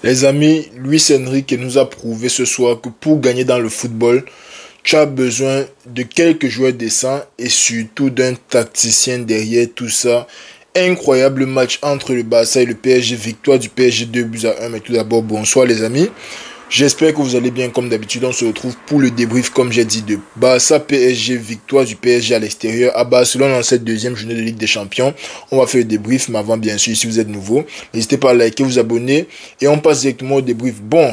Les amis, Luis Enrique nous a prouvé ce soir que pour gagner dans le football, tu as besoin de quelques joueurs décents et surtout d'un tacticien derrière tout ça. Incroyable match entre le Barça et le PSG, victoire du PSG 2 buts à 1. Mais tout d'abord, bonsoir les amis. J'espère que vous allez bien comme d'habitude. On se retrouve pour le débrief comme j'ai dit de Barça PSG, victoire du PSG à l'extérieur à Barcelone en cette deuxième journée de Ligue des Champions. On va faire le débrief, mais avant bien sûr, si vous êtes nouveau, n'hésitez pas à liker, vous abonner et on passe directement au débrief. Bon,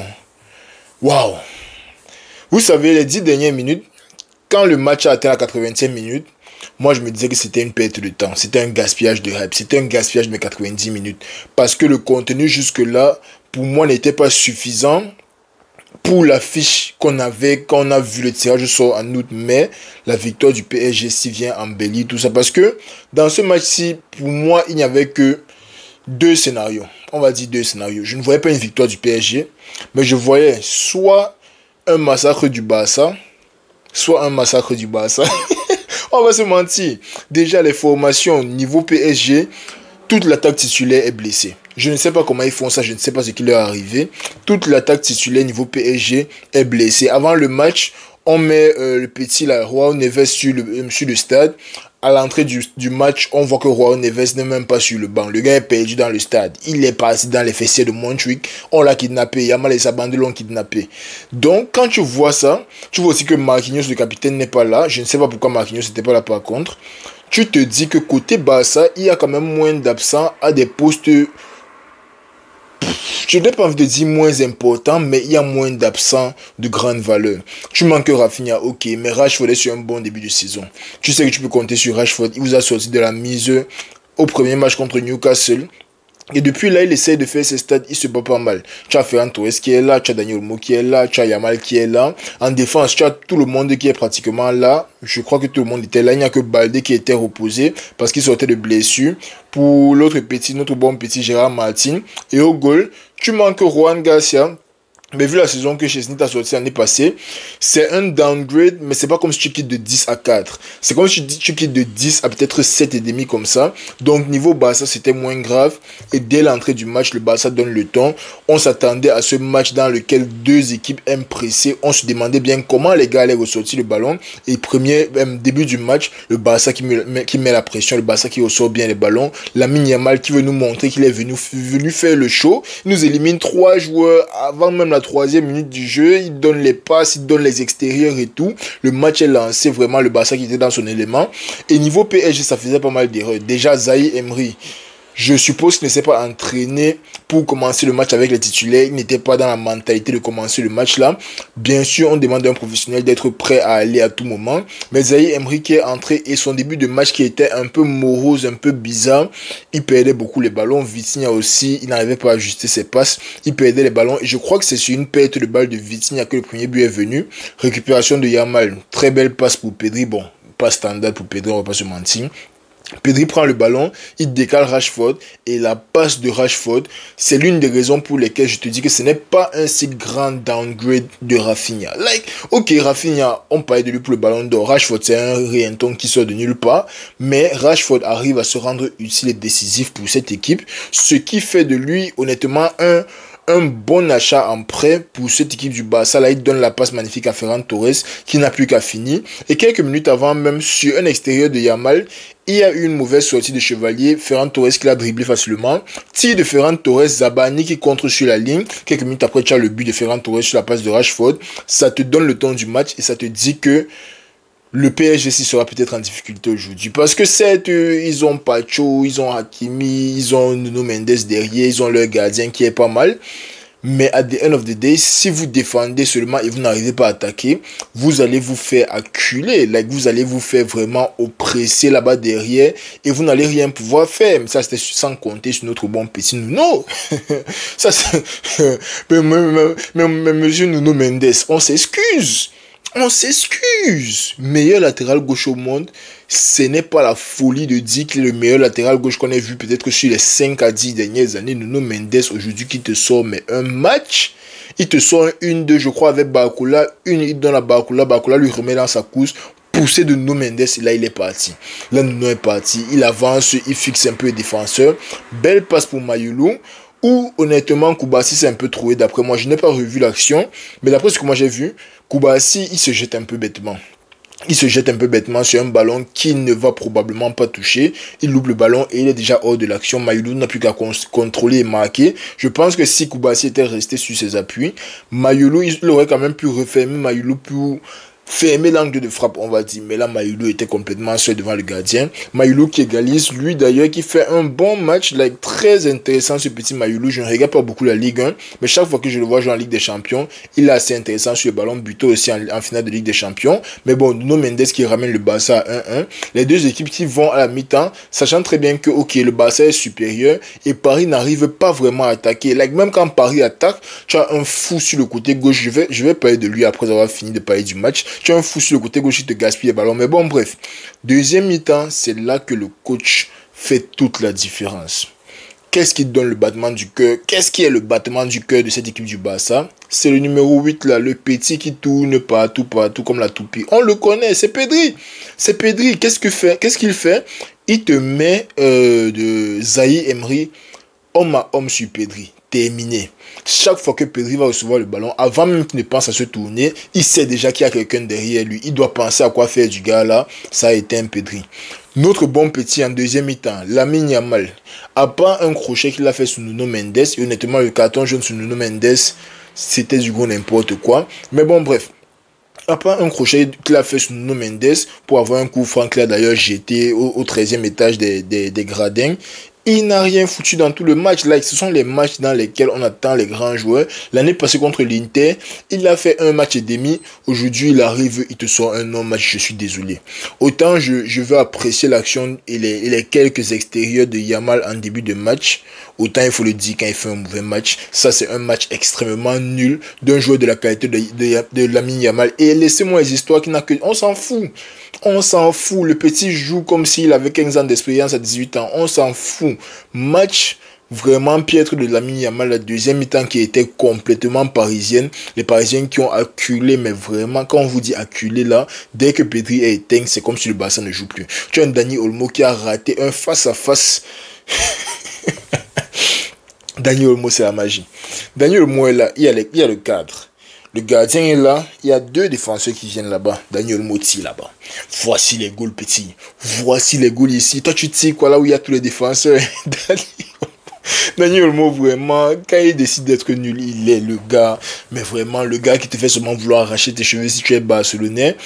waouh. Vous savez, les 10 dernières minutes, quand le match a atteint la 80e minute, moi je me disais que c'était une perte de temps, c'était un gaspillage de hype, c'était un gaspillage de 90 minutes. Parce que le contenu jusque-là, pour moi, n'était pas suffisant pour l'affiche qu'on avait quand on a vu le tirage au sort en août, mais la victoire du PSG s'y vient embellir tout ça. Parce que dans ce match-ci, pour moi, il n'y avait que deux scénarios. On va dire deux scénarios. Je ne voyais pas une victoire du PSG, mais je voyais soit un massacre du Barça, soit un massacre du Barça. On va se mentir. Déjà, les formations niveau PSG, toute l'attaque titulaire est blessée. Je ne sais pas comment ils font ça, je ne sais pas ce qui leur est arrivé. Toute l'attaque titulaire niveau PSG est blessée. Avant le match, on met le petit là, João Neves sur le stade. À l'entrée du match, on voit que João Neves n'est même pas sur le banc. Le gars est perdu dans le stade. Il est parti dans les fessiers de Montjuic. On l'a kidnappé. Yamal et sa bande l'ont kidnappé. Donc, quand tu vois ça, tu vois aussi que Marquinhos, le capitaine, n'est pas là. Je ne sais pas pourquoi Marquinhos n'était pas là par contre. Tu te dis que côté Barça, il y a quand même moins d'absents à des postes, je n'ai pas envie de dire moins importants, mais il y a moins d'absents de grande valeur. Tu manques Rafinha, ok, mais Rashford est sur un bon début de saison. Tu sais que tu peux compter sur Rashford, il vous a sorti de la mise au premier match contre Newcastle. Et depuis là, il essaye de faire ses stats, il se bat pas mal. Tu as Ferran Torres qui est là, tu as Daniel Olmo qui est là, tu as Yamal qui est là. En défense, tu as tout le monde qui est pratiquement là. Je crois que tout le monde était là. Il n'y a que Balde qui était reposé parce qu'il sortait de blessure. Pour l'autre petit, notre bon petit Gérard Martin. Et au goal, tu manques Juan Garcia. Mais vu la saison que Chesney t'a sorti l'année passée, c'est un downgrade, mais c'est pas comme si tu quittes de 10 à 4. C'est comme si tu quittes de 10 à peut-être 7,5 comme ça. Donc niveau Barça, c'était moins grave. Et dès l'entrée du match, le Barça donne le ton. On s'attendait à ce match dans lequel deux équipes aiment presser. On se demandait bien comment les gars allaient ressortir le ballon. Et début du match, le Barça qui met la pression, le Barça qui ressort bien les ballons. Lamine Yamal qui veut nous montrer qu'il est venu faire le show. Il nous élimine 3 joueurs avant même la 3e minute du jeu, il donne les passes, il donne les extérieurs et tout. Le match est lancé, vraiment le Barça qui était dans son élément. Et niveau PSG, ça faisait pas mal d'erreurs. Déjà, Zaïre Emery, je suppose qu'il ne s'est pas entraîné pour commencer le match avec les titulaires. Il n'était pas dans la mentalité de commencer le match là. Bien sûr, on demande à un professionnel d'être prêt à aller à tout moment. Mais Zaïre Emery qui est entré et son début de match qui était un peu morose, un peu bizarre. Il perdait beaucoup les ballons. Vitinha aussi, il n'arrivait pas à ajuster ses passes. Il perdait les ballons. Et je crois que c'est sur une perte de balle de Vitinha que le premier but est venu. Récupération de Yamal. Très belle passe pour Pedri. Bon, pas standard pour Pedri, on va pas se mentir. Pedri prend le ballon, il décale Rashford et la passe de Rashford, c'est l'une des raisons pour lesquelles je te dis que ce n'est pas un si grand downgrade de Rafinha. Ok, Rafinha, on parlait de lui pour le ballon d'or. Rashford, c'est un rienton qui sort de nulle part, mais Rashford arrive à se rendre utile et décisif pour cette équipe, ce qui fait de lui, honnêtement, un bon achat en prêt pour cette équipe du Barça. Là, il donne la passe magnifique à Ferran Torres qui n'a plus qu'à finir. Et quelques minutes avant, même sur un extérieur de Yamal, il y a eu une mauvaise sortie de Chevalier. Ferran Torres qui l'a dribblé facilement. Tir de Ferran Torres, Zabani qui contre sur la ligne. Quelques minutes après, tu as le but de Ferran Torres sur la passe de Rashford. Ça te donne le temps du match et ça te dit que le PSG sera peut-être en difficulté aujourd'hui. Parce que certes, ils ont Pacho, ils ont Hakimi, ils ont Nuno Mendes derrière, ils ont leur gardien qui est pas mal. Mais at the end of the day, si vous défendez seulement et vous n'arrivez pas à attaquer, vous allez vous faire acculer. Vous allez vous faire vraiment oppresser là-bas derrière et vous n'allez rien pouvoir faire. Mais ça, c'était sans compter sur notre bon petit Nuno. Ça, c'est... mais monsieur Nuno Mendes, on s'excuse. On s'excuse. Meilleur latéral gauche au monde, ce n'est pas la folie de dire qu'il est le meilleur latéral gauche qu'on ait vu peut-être sur les 5 à 10 dernières années. Nuno Mendes aujourd'hui qui te sort mais un match. Il te sort un 1-2 je crois avec Barcola. Il donne à Barcola. Barcola lui remet dans sa course. Poussé de Nuno Mendes et là il est parti. Là Nuno est parti. Il avance, il fixe un peu les défenseurs. Belle passe pour Mayulu. où honnêtement Koubassi s'est un peu trouvé. D'après moi, je n'ai pas revu l'action, mais d'après ce que moi j'ai vu, Koubassi, il se jette un peu bêtement. Il se jette un peu bêtement sur un ballon qu'il ne va probablement pas toucher. Il loupe le ballon et il est déjà hors de l'action. Mayoulou n'a plus qu'à contrôler et marquer. Je pense que si Koubassi était resté sur ses appuis, Mayoulou, il aurait quand même pu refermer Mayoulou pour fermer l'angle de frappe, on va dire. Mais là, Mayoulou était complètement seul devant le gardien. Mayoulou qui égalise, lui d'ailleurs, qui fait un bon match, like, très intéressant ce petit Mayoulou. Je ne regarde pas beaucoup la Ligue 1, mais chaque fois que je le vois jouer en Ligue des Champions, il est assez intéressant sur le ballon, buteur aussi en finale de Ligue des Champions. Mais bon, Nuno Mendes qui ramène le Barça à 1-1. Les deux équipes qui vont à la mi-temps, sachant très bien que, ok, le Barça est supérieur et Paris n'arrive pas vraiment à attaquer. Like, même quand Paris attaque, tu as un fou sur le côté gauche. Je vais parler de lui après avoir fini de parler du match. Tu as un fou sur le côté gauche qui te gaspille les ballons. Mais bon, bref. Deuxième mi-temps, c'est là que le coach fait toute la différence. Qu'est-ce qui donne le battement du cœur? Qu'est-ce qui est le battement du cœur de cette équipe du Barça? C'est le numéro 8 là, le petit qui tourne partout comme la toupie. On le connaît, c'est Pedri. C'est Pedri. Qu'est-ce qu'il fait? Il te met de Zaïre Emery homme à homme sur Pedri. Terminé. Chaque fois que Pedri va recevoir le ballon, avant même qu'il ne pense à se tourner, il sait déjà qu'il y a quelqu'un derrière lui. Il doit penser à quoi faire du gars là. Ça a été un Pedri. Notre bon petit en deuxième mi-temps, Lamine Yamal, à part un crochet qu'il a fait sur Nuno Mendes, et honnêtement le carton jaune sur Nuno Mendes, c'était du gros n'importe quoi. Mais bon bref, à part un crochet qu'il a fait sur Nuno Mendes, pour avoir un coup franc qu'il a d'ailleurs jeté au 13e étage des gradins, il n'a rien foutu dans tout le match. Là, ce sont les matchs dans lesquels on attend les grands joueurs. L'année passée contre l'Inter, il a fait un match et demi. Aujourd'hui, il arrive, il te sort un non-match. Je suis désolé. Autant je veux apprécier l'action et les quelques extérieurs de Yamal en début de match. Autant il faut le dire quand il fait un mauvais match. Ça, c'est un match extrêmement nul d'un joueur de la qualité de Lamine Yamal. Et laissez-moi les histoires qui n'a que... On s'en fout. On s'en fout. Le petit joue comme s'il avait 15 ans d'expérience à 18 ans. On s'en fout. Match vraiment piètre de Lamine Yamal, la deuxième mi-temps qui était complètement parisienne. Les Parisiens qui ont acculé, mais vraiment, quand on vous dit acculé là, dès que Pedri est éteint, c'est comme si le Barça ne joue plus. Tu as un Dani Olmo qui a raté un face-à-face. Dani Olmo, c'est la magie. Dani Olmo est là, il y a le cadre. Le gardien est là, il y a deux défenseurs qui viennent là-bas. Daniel Moti là-bas. Voici les goals petits. Voici les goals ici. Toi tu tires quoi là où il y a tous les défenseurs. Daniel Olmo, vraiment, quand il décide d'être nul, il est le gars, mais vraiment le gars qui te fait seulement vouloir arracher tes cheveux si tu es barcelonais.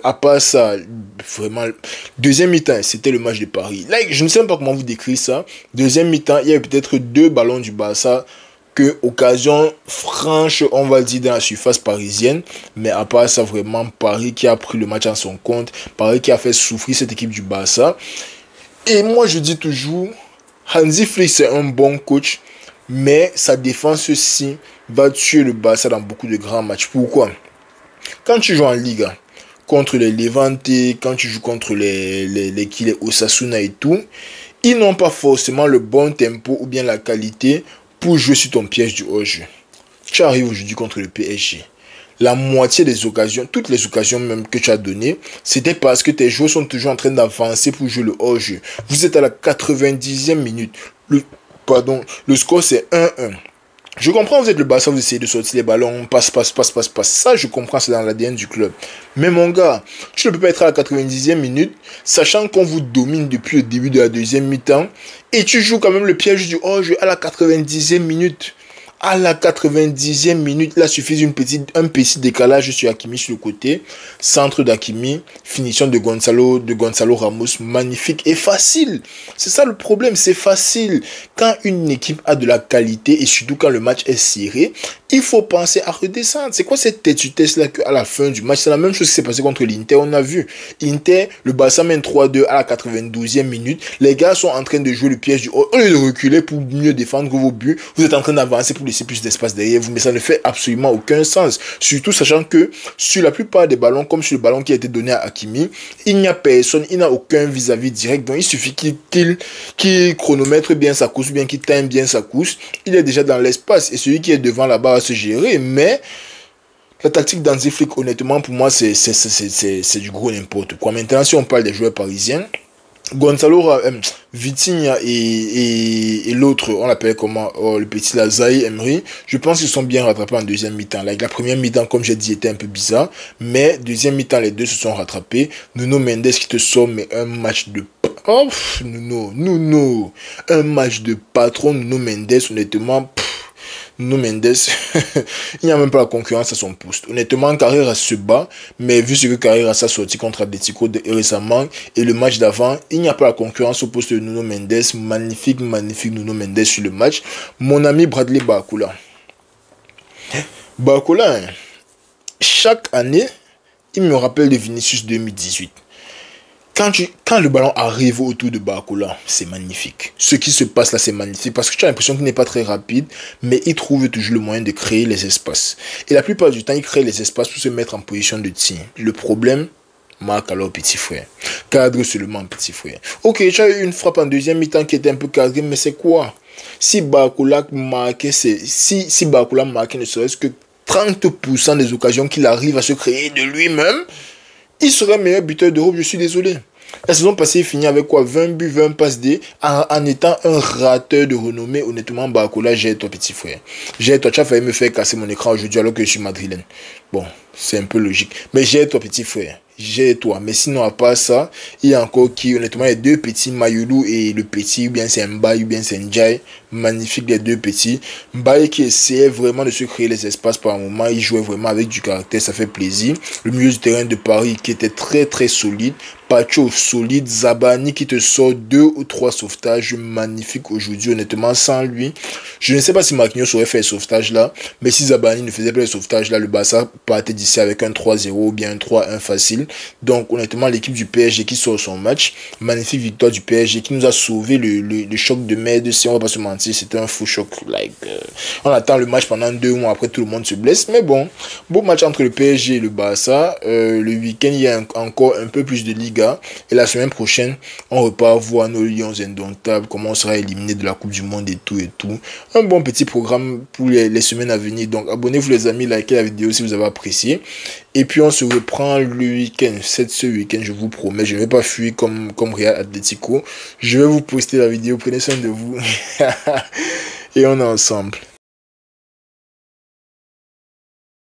À part ça, vraiment, deuxième mi-temps, c'était le match de Paris. Là, je ne sais même pas comment vous décrire ça. Deuxième mi-temps, il y avait peut-être deux ballons du Barça. Que occasion franche, on va dire, dans la surface parisienne. Mais à part ça, vraiment, Paris qui a pris le match en son compte. Paris qui a fait souffrir cette équipe du Barça. Et moi, je dis toujours, Hansi Flick, c'est un bon coach. Mais sa défense aussi va tuer le Barça dans beaucoup de grands matchs. Pourquoi? Quand tu joues en Liga, contre les Levante, quand tu joues contre les Osasuna et tout, ils n'ont pas forcément le bon tempo ou bien la qualité pour jouer sur ton piège du hors-jeu. Tu arrives aujourd'hui contre le PSG. La moitié des occasions, toutes les occasions même que tu as données, c'était parce que tes joueurs sont toujours en train d'avancer pour jouer le hors-jeu. Vous êtes à la 90e minute. Le score c'est 1-1. Je comprends, vous êtes le Barça, vous essayez de sortir les ballons, passe. Ça, je comprends, c'est dans l'ADN du club. Mais mon gars, tu ne peux pas être à la 90e minute, sachant qu'on vous domine depuis le début de la deuxième mi-temps, et tu joues quand même le piège du hors-jeu à la 90e minute. À la 90e minute, là suffit un petit décalage sur Hakimi sur le côté. Centre d'Hakimi, finition de Gonzalo Ramos, magnifique et facile. C'est ça le problème, c'est facile. Quand une équipe a de la qualité et surtout quand le match est serré, il faut penser à redescendre. C'est quoi cette têtue-tête là qu'à la fin du match, c'est la même chose qui s'est passé contre l'Inter, on a vu. Inter, le Barça mène 3-2 à la 92e minute. Les gars sont en train de jouer le piège du haut. Au lieu de reculer pour mieux défendre vos buts, vous êtes en train d'avancer pour laisser plus d'espace derrière vous, mais ça ne fait absolument aucun sens. Surtout sachant que sur la plupart des ballons, comme sur le ballon qui a été donné à Hakimi, il n'y a personne, il n'a aucun vis-à-vis direct, donc il suffit qu'il chronomètre bien sa course, ou bien qu'il time bien sa course, il est déjà dans l'espace, et celui qui est devant là-bas va se gérer, mais la tactique d'Hansi Flick, honnêtement, pour moi, c'est du gros n'importe quoi. Maintenant, si on parle des joueurs parisiens, Vitinha et l'autre, on l'appelle comment, le petit Zaïre Emery, je pense qu'ils sont bien rattrapés en deuxième mi-temps. Like, la première mi-temps, comme j'ai dit, était un peu bizarre, mais deuxième mi-temps, les deux se sont rattrapés. Nuno Mendes qui te sort, mais un match de... Oh, Nuno, un match de patron, Nuno Mendes, honnêtement... Nuno Mendes, il n'y a même pas la concurrence à son poste. Honnêtement, Carrera se bat, mais vu ce que Carrera s'est sorti contre Atletico récemment et le match d'avant, il n'y a pas la concurrence au poste de Nuno Mendes. Magnifique, magnifique Nuno Mendes sur le match. Mon ami Bradley Barcola. Barcola, hein, chaque année, il me rappelle de Vinicius 2018. Quand le ballon arrive autour de Barcola, c'est magnifique. Ce qui se passe là, c'est magnifique parce que tu as l'impression qu'il n'est pas très rapide, mais il trouve toujours le moyen de créer les espaces. Et la plupart du temps, il crée les espaces pour se mettre en position de tir. Le problème, marque alors petit frère. Cadre seulement petit frère. Ok, tu as eu une frappe en deuxième mi-temps qui était un peu cadrée, mais c'est quoi? Si Barcola marquait, si Barcola marquait ne serait-ce que 30% des occasions qu'il arrive à se créer de lui-même, il serait meilleur buteur d'Europe, je suis désolé. La saison passée, il finit avec quoi? 20 buts, 20 passes D, en étant un rateur de renommée. Honnêtement, Barcola, j'ai toi, petit frère. J'ai toi, tu as failli me faire casser mon écran aujourd'hui alors que je suis madrilène. Bon, c'est un peu logique. Mais j'ai toi, petit frère. J'ai toi. Mais sinon, à part ça, il y a encore qui, honnêtement, il y a deux petits, Mayulu et le petit, ou bien c'est Mbaye, ou bien c'est Ndiaye. Magnifique, les deux petits. Mbaye qui essayait vraiment de se créer les espaces par un moment. Il jouait vraiment avec du caractère, ça fait plaisir. Le milieu du terrain de Paris qui était très très solide. Pacho solide. Zabani qui te sort 2 ou 3 sauvetages magnifiques aujourd'hui. Honnêtement, sans lui, je ne sais pas si Marquinhos aurait fait le sauvetage là. Mais si Zabani ne faisait pas le sauvetage là, le Barça partait d'ici avec un 3-0 ou bien un 3-1 facile. Donc honnêtement, l'équipe du PSG qui sort son match. Magnifique victoire du PSG qui nous a sauvé le choc de merde. Si on va pas se mentir, c'était un faux choc. On attend le match pendant 2 mois, après tout le monde se blesse. Mais bon, beau match entre le PSG et le Barça. Le week-end, il y a encore un peu plus de Liga. Et la semaine prochaine, on repart voir nos Lions indomptables, comment on sera éliminé de la Coupe du Monde et tout et tout. Un bon petit programme pour les semaines à venir. Donc abonnez-vous les amis, likez la vidéo si vous avez apprécié. Et puis on se reprend le week-end. Ce week-end, je vous promets, je ne vais pas fuir comme Real Atletico. Je vais vous poster la vidéo, prenez soin de vous. Et on est ensemble.